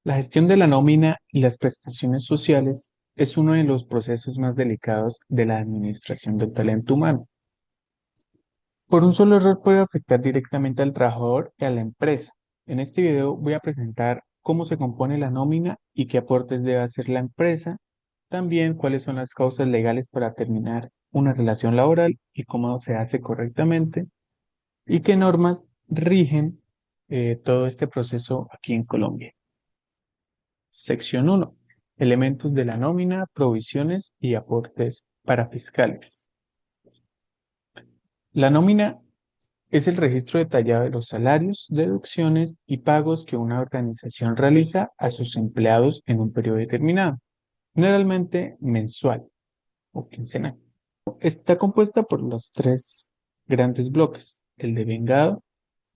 La gestión de la nómina y las prestaciones sociales es uno de los procesos más delicados de la administración del talento humano. Por un solo error puede afectar directamente al trabajador y a la empresa. En este video voy a presentar cómo se compone la nómina y qué aportes debe hacer la empresa, también cuáles son las causas legales para terminar una relación laboral y cómo se hace correctamente y qué normas rigen todo este proceso aquí en Colombia. Sección uno: Elementos de la nómina, provisiones y aportes para fiscales. La nómina es el registro detallado de los salarios, deducciones y pagos que una organización realiza a sus empleados en un periodo determinado, generalmente mensual o quincenal. Está compuesta por los tres grandes bloques: el devengado,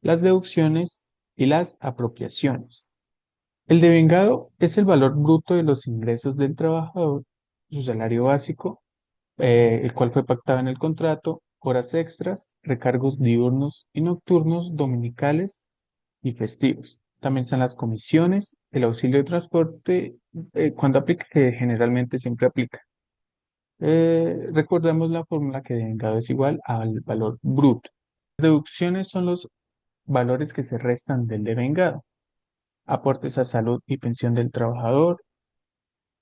las deducciones y las apropiaciones. El devengado es el valor bruto de los ingresos del trabajador, su salario básico, el cual fue pactado en el contrato, horas extras, recargos diurnos y nocturnos, dominicales y festivos. También están las comisiones, el auxilio de transporte, cuando aplica, que generalmente siempre aplica. Recordamos la fórmula que devengado es igual al valor bruto. Las deducciones son los valores que se restan del devengado: aportes a salud y pensión del trabajador,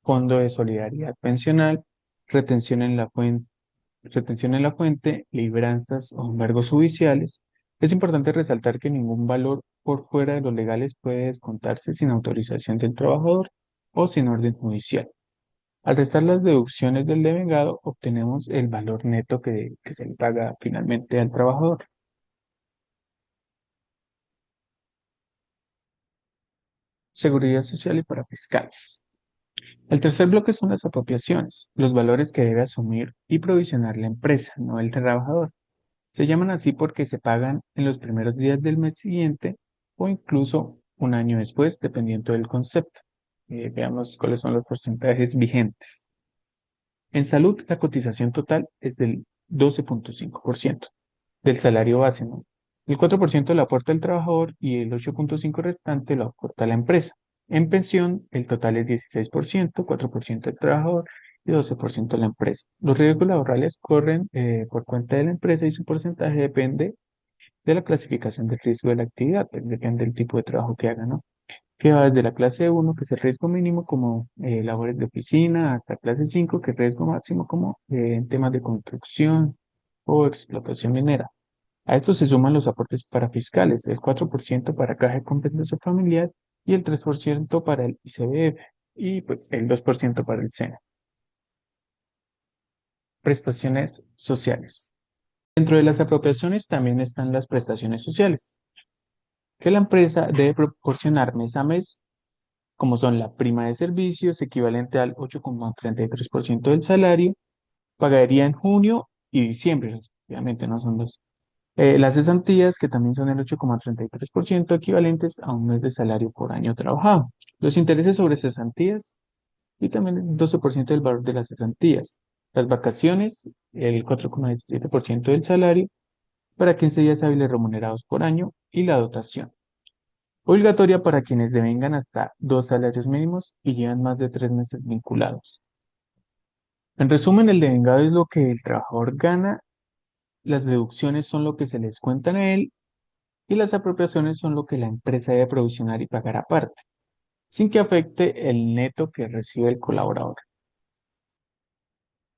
fondo de solidaridad pensional, retención en la fuente, libranzas o embargos judiciales. Es importante resaltar que ningún valor por fuera de los legales puede descontarse sin autorización del trabajador o sin orden judicial. Al restar las deducciones del devengado, obtenemos el valor neto que se le paga finalmente al trabajador. Seguridad social y para fiscales. El tercer bloque son las apropiaciones, los valores que debe asumir y provisionar la empresa, no el trabajador. Se llaman así porque se pagan en los primeros días del mes siguiente o incluso un año después, dependiendo del concepto. Veamos cuáles son los porcentajes vigentes. En salud, la cotización total es del 12,5% del salario base, ¿no? El 4% lo aporta el trabajador y el 8,5% restante lo aporta la empresa. En pensión, el total es 16%, 4% el trabajador y 12% la empresa. Los riesgos laborales corren por cuenta de la empresa y su porcentaje depende de la clasificación del riesgo de la actividad, pues depende del tipo de trabajo que haga, ¿no? Que va desde la clase uno, que es el riesgo mínimo, como labores de oficina, hasta clase 5, que es riesgo máximo, como en temas de construcción o explotación minera. A esto se suman los aportes para fiscales, el 4% para Caja de Compensación Familiar y el 3% para el ICBF y pues el 2% para el SENA. Prestaciones sociales. Dentro de las apropiaciones también están las prestaciones sociales, que la empresa debe proporcionar mes a mes, como son la prima de servicios, equivalente al 8,33% del salario, pagaría en junio y diciembre, respectivamente, no son dos. Las cesantías, que también son el 8,33%, equivalentes a un mes de salario por año trabajado. Los intereses sobre cesantías y también el 12% del valor de las cesantías. Las vacaciones, el 4,17% del salario para 15 días hábiles remunerados por año y la dotación. Obligatoria para quienes devengan hasta 2 salarios mínimos y llevan más de 3 meses vinculados. En resumen, el devengado es lo que el trabajador gana, las deducciones son lo que se les cuentan a él y las apropiaciones son lo que la empresa debe provisionar y pagar aparte, sin que afecte el neto que recibe el colaborador.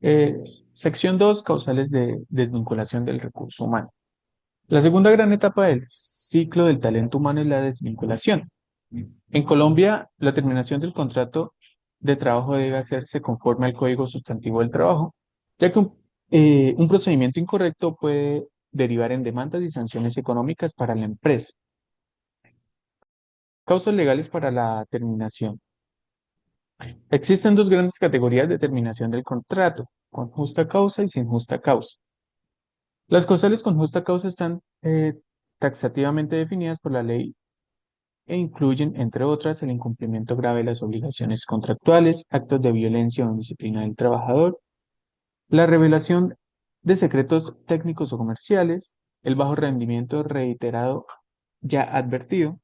Eh, Sección 2: Causales de desvinculación del recurso humano. La segunda gran etapa del ciclo del talento humano es la desvinculación. En Colombia, la terminación del contrato de trabajo debe hacerse conforme al Código Sustantivo del Trabajo, ya que un procedimiento incorrecto puede derivar en demandas y sanciones económicas para la empresa. Causas legales para la terminación. Existen dos grandes categorías de terminación del contrato: con justa causa y sin justa causa. Las causales con justa causa están taxativamente definidas por la ley e incluyen, entre otras, el incumplimiento grave de las obligaciones contractuales, actos de violencia o indisciplina del trabajador, la revelación de secretos técnicos o comerciales, el bajo rendimiento reiterado ya advertido,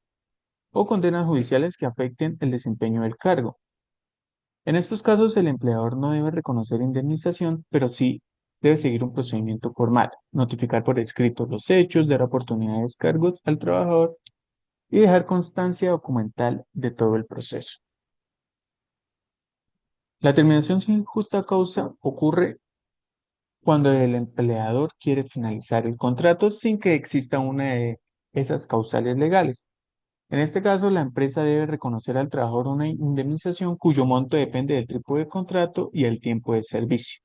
o condenas judiciales que afecten el desempeño del cargo. En estos casos, el empleador no debe reconocer indemnización, pero sí debe seguir un procedimiento formal, notificar por escrito los hechos, dar oportunidad de descargos al trabajador y dejar constancia documental de todo el proceso. La terminación sin justa causa ocurre cuando el empleador quiere finalizar el contrato sin que exista una de esas causales legales. En este caso, la empresa debe reconocer al trabajador una indemnización cuyo monto depende del tipo de contrato y el tiempo de servicio.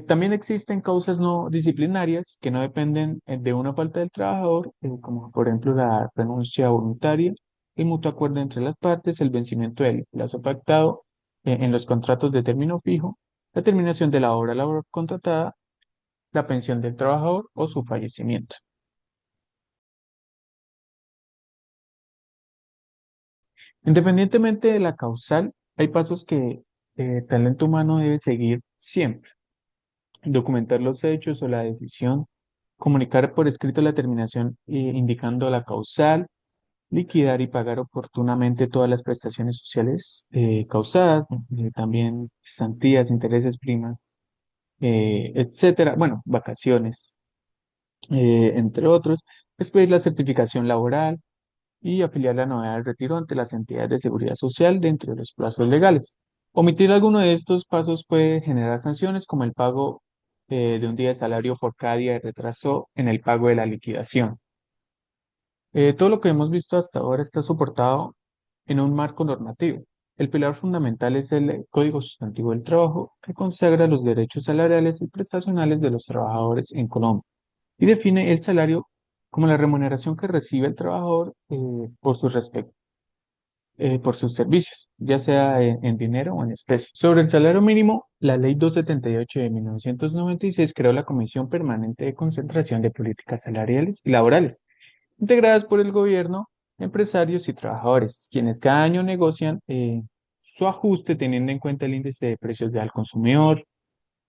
También existen causas no disciplinarias que no dependen de una falta del trabajador, como por ejemplo la renuncia voluntaria, el mutuo acuerdo entre las partes, el vencimiento del plazo pactado en los contratos de término fijo, la terminación de la obra laboral contratada, la pensión del trabajador o su fallecimiento. Independientemente de la causal, hay pasos que talento humano debe seguir siempre. Documentar los hechos o la decisión, comunicar por escrito la terminación indicando la causal, liquidar y pagar oportunamente todas las prestaciones sociales causadas, también cesantías, intereses, primas, etcétera, bueno, vacaciones, entre otros, expedir la certificación laboral y afiliar la novedad del retiro ante las entidades de seguridad social dentro de los plazos legales. Omitir alguno de estos pasos puede generar sanciones como el pago de un día de salario por cada día de retraso en el pago de la liquidación. Todo lo que hemos visto hasta ahora está soportado en un marco normativo. El pilar fundamental es el Código Sustantivo del Trabajo, que consagra los derechos salariales y prestacionales de los trabajadores en Colombia y define el salario como la remuneración que recibe el trabajador por sus servicios, ya sea en dinero o en especie. Sobre el salario mínimo, la Ley 278 de 1996 creó la Comisión Permanente de Concentración de Políticas Salariales y Laborales, integradas por el gobierno, empresarios y trabajadores, quienes cada año negocian su ajuste teniendo en cuenta el índice de precios al consumidor,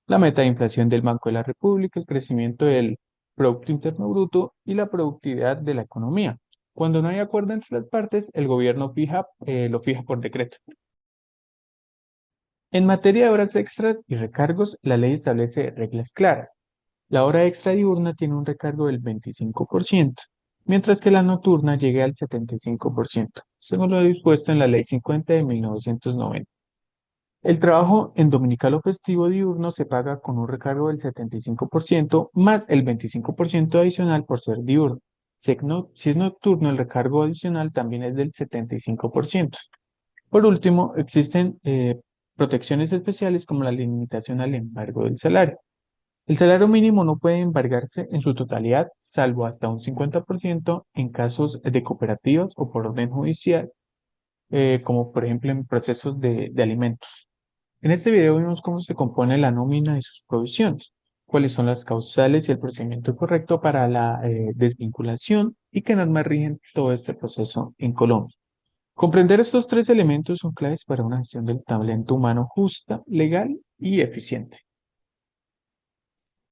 la meta de inflación del Banco de la República, el crecimiento del Producto Interno Bruto y la productividad de la economía. Cuando no hay acuerdo entre las partes, el gobierno lo fija por decreto. En materia de horas extras y recargos, la ley establece reglas claras. La hora extra diurna tiene un recargo del 25%, mientras que la nocturna llega al 75%, según lo dispuesto en la Ley 50 de 1990. El trabajo en dominical o festivo diurno se paga con un recargo del 75% más el 25% adicional por ser diurno. Si es nocturno, el recargo adicional también es del 75%. Por último, existen protecciones especiales como la limitación al embargo del salario. El salario mínimo no puede embargarse en su totalidad, salvo hasta un 50% en casos de cooperativas o por orden judicial, como por ejemplo en procesos de alimentos. En este video vimos cómo se compone la nómina y sus provisiones, cuáles son las causales y el procedimiento correcto para la desvinculación y qué normas rigen todo este proceso en Colombia. Comprender estos tres elementos son claves para una gestión del talento humano justa, legal y eficiente.